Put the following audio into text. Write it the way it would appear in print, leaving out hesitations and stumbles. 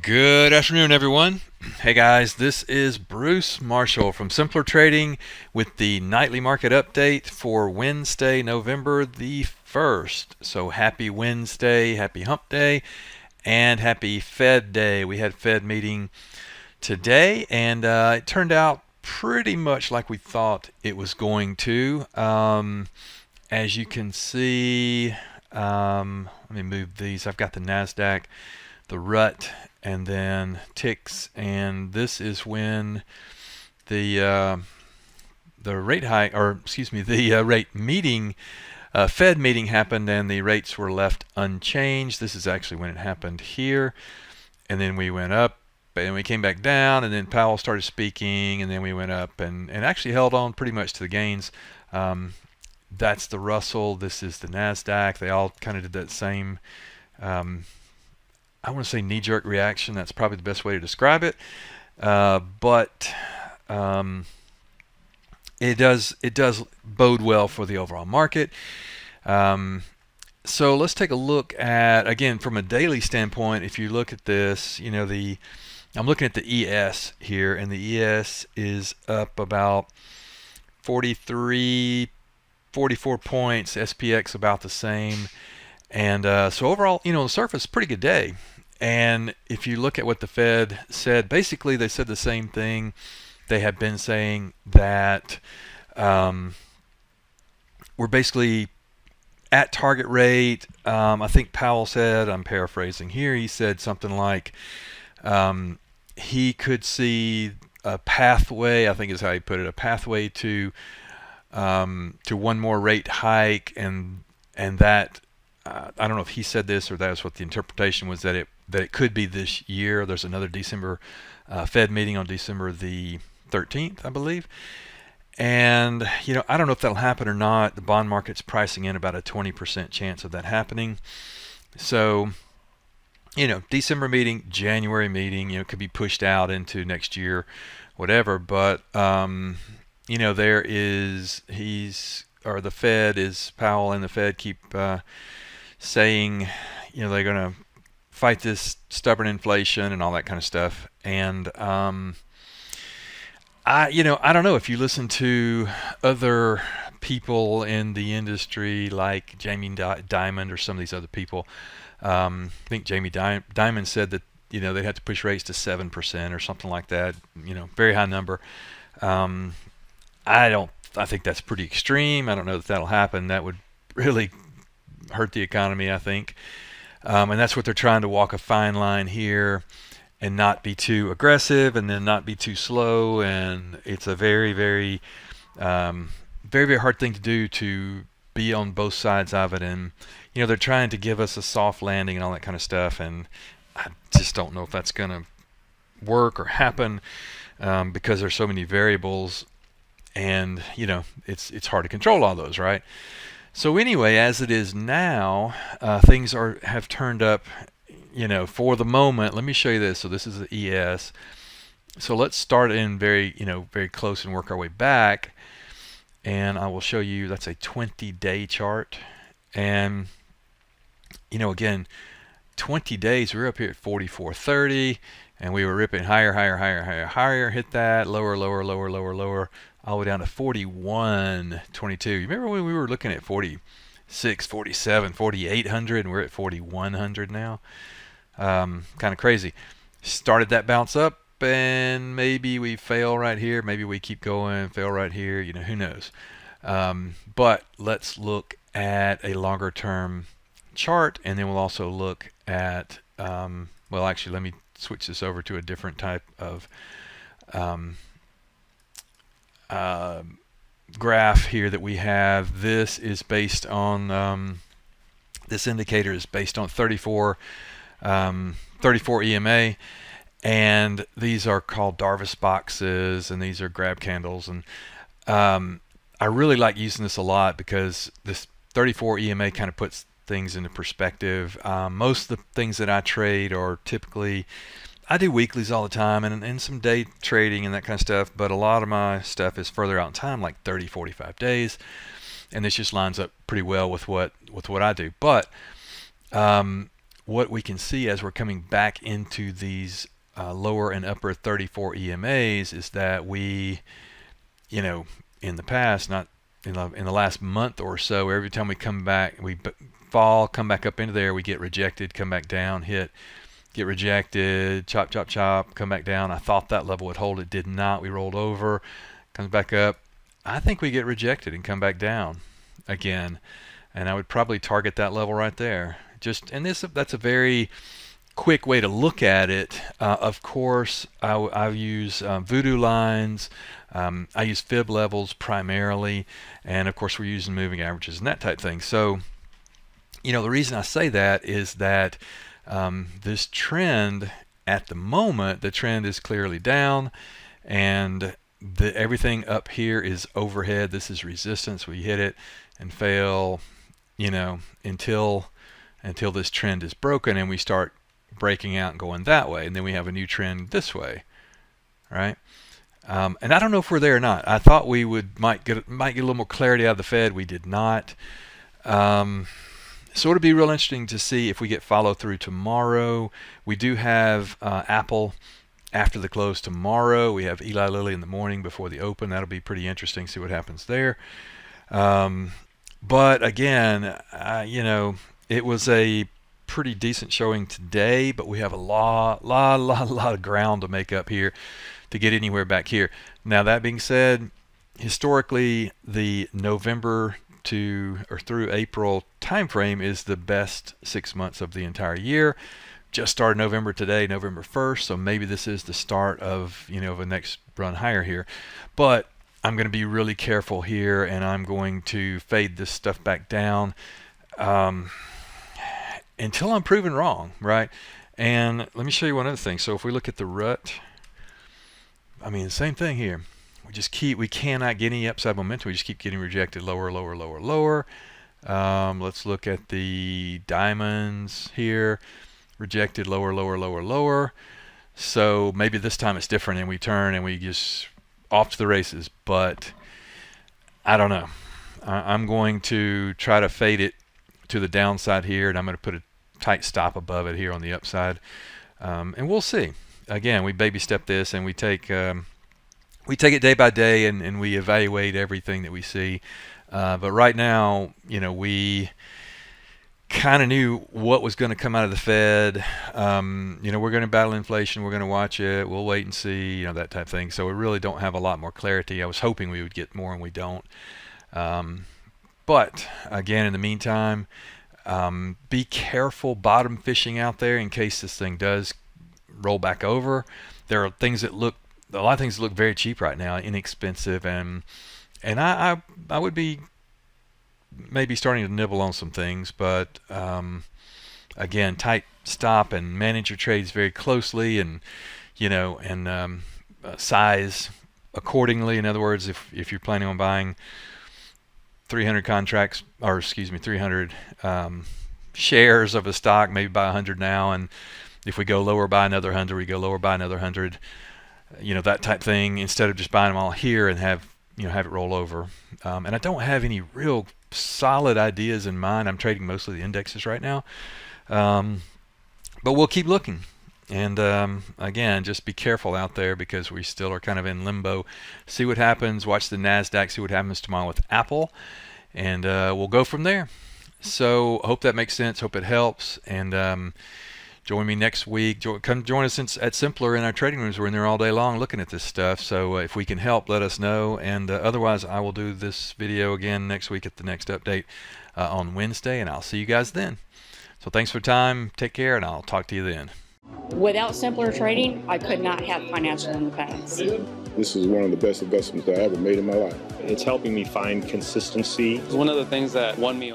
Good afternoon, everyone. Hey guys, this is Bruce Marshall from Simpler Trading with the nightly market update for Wednesday, November the 1st. So happy Wednesday, happy hump day, and happy Fed day. We had Fed meeting today, and it turned out pretty much like we thought it was going to. As you can see, let me move these. I've got the NASDAQ, the rut, and then ticks, and this is when the rate hike, or excuse me, the rate meeting, Fed meeting happened, and the rates were left unchanged. This is actually when it happened here, and then we went up, and we came back down, and then Powell started speaking, and then we went up, and actually held on pretty much to the gains. That's the Russell. This is the NASDAQ. They all kind of did that same. I want to say knee-jerk reaction. That's probably the best way to describe it. But it does bode well for the overall market. So let's take a look at, again, from a daily standpoint. If you look at this, I'm looking at the ES here, and the ES is up about 43, 44 points. SPX about the same. And so overall, on the surface, pretty good day. And if you look at what the Fed said, basically they said the same thing they have been saying, that we're basically at target rate. I think Powell said, I'm paraphrasing here, he said something like he could see a pathway, I think is how he put it, a pathway to one more rate hike, and that I don't know if he said this or that was what the interpretation was, that it could be this year. There's another December Fed meeting on December the 13th, I believe. And, I don't know if that'll happen or not. The bond market's pricing in about a 20% chance of that happening. So, December meeting, January meeting, it could be pushed out into next year, whatever. But, the Fed is, Powell and the Fed keep saying, they're going to fight this stubborn inflation and all that kind of stuff. And I don't know, if you listen to other people in the industry like Jamie Dimon or some of these other people, I think Jamie Dimon said that they had to push rates to 7% or something like that. Very high number. I think that's pretty extreme. I don't know that that'll happen. That would really hurt the economy, I think. And that's what they're trying to walk a fine line here, and not be too aggressive and then not be too slow. And it's a very, very, very, very hard thing to do, to be on both sides of it. And, they're trying to give us a soft landing and all that kind of stuff. And I just don't know if that's going to work or happen, because there's so many variables, and, it's hard to control all those, right? So anyway, as it is now, things have turned up, for the moment. Let me show you this. So this is the ES. So let's start in very close and work our way back. And I will show you, that's a 20-day chart. And, again, 20 days, we're up here at 44.30, and we were ripping higher, higher, higher, higher, higher, hit that, lower, lower, lower, lower, lower, all the way down to 41.22. You remember when we were looking at 46, 47, 4,800, and we're at 4,100 now? Kind of crazy. Started that bounce up, and maybe we fail right here. Maybe we keep going, fail right here. Who knows? But let's look at a longer term chart, and then we'll also look at, well, actually, let me switch this over to a different type of graph here that we have. This is based on, this indicator is based on 34 EMA, and these are called Darvis boxes, and these are grab candles. And I really like using this a lot, because this 34 EMA kind of puts things into perspective. Most of the things that I trade are typically, I do weeklies all the time, and some day trading and that kind of stuff, but a lot of my stuff is further out in time, like 30, 45 days, and this just lines up pretty well with what I do. But what we can see as we're coming back into these lower and upper 34 EMAs is that we, in the past, not in the last month or so, every time we come back, we fall, come back up into there, we get rejected, come back down, hit, get rejected, chop, chop, chop, come back down. I thought that level would hold. It did not. We rolled over, comes back up. I think we get rejected and come back down again. And I would probably target that level right there. That's a very quick way to look at it. Of course, I use voodoo lines. I use fib levels primarily, and of course we're using moving averages and that type thing. So, the reason I say that is that this trend at the moment, the trend is clearly down, and everything up here is overhead. This is resistance. We hit it and fail, until this trend is broken and we start breaking out and going that way, and then we have a new trend this way, right? And I don't know if we're there or not. I thought we might get a little more clarity out of the Fed. We did not. So it'll be real interesting to see if we get follow through tomorrow. We do have Apple after the close tomorrow. We have Eli Lilly in the morning before the open. That'll be pretty interesting. See what happens there. But again, it was a pretty decent showing today, but we have a lot of ground to make up here to get anywhere back here. Now, that being said, historically, the November through April time frame is the best 6 months of the entire year. Just started November today, November 1st, so maybe this is the start of the next run higher here. But I'm going to be really careful here, and I'm going to fade this stuff back down until I'm proven wrong, right? And let me show you one other thing. So if we look at the rut, same thing here. We cannot get any upside momentum. We just keep getting rejected lower, lower, lower, lower. Let's look at the diamonds here. Rejected lower, lower, lower, lower. So maybe this time it's different and we turn and we just off to the races. But I don't know. I'm going to try to fade it to the downside here, and I'm going to put a tight stop above it here on the upside. And we'll see. Again, we baby step this, and we take it day by day, and we evaluate everything that we see. But right now, we kind of knew what was going to come out of the Fed. We're going to battle inflation. We're going to watch it. We'll wait and see, that type of thing. So we really don't have a lot more clarity. I was hoping we would get more, and we don't. But again, in the meantime, be careful bottom fishing out there in case this thing does roll back over. There are things that look very cheap right now, inexpensive, and I would be maybe starting to nibble on some things, but again, tight stop and manage your trades very closely, and size accordingly. In other words, if you're planning on buying 300 shares of a stock, maybe buy 100 now, and if we go lower, buy another 100. We go lower, buy another 100. That type thing, instead of just buying them all here and have it roll over. And I don't have any real solid ideas in mind. I'm trading mostly the indexes right now, but we'll keep looking. And again, just be careful out there because we still are kind of in limbo. See what happens. Watch the NASDAQ. See what happens tomorrow with Apple, and we'll go from there. So hope that makes sense. Hope it helps. And join me next week. Come join us at Simpler in our trading rooms. We're in there all day long looking at this stuff. So if we can help, let us know. And otherwise, I will do this video again next week at the next update on Wednesday, and I'll see you guys then. So thanks for your time. Take care, and I'll talk to you then. Without Simpler Trading, I could not have financial independence. This is one of the best investments that I ever made in my life. It's helping me find consistency. It's one of the things that won me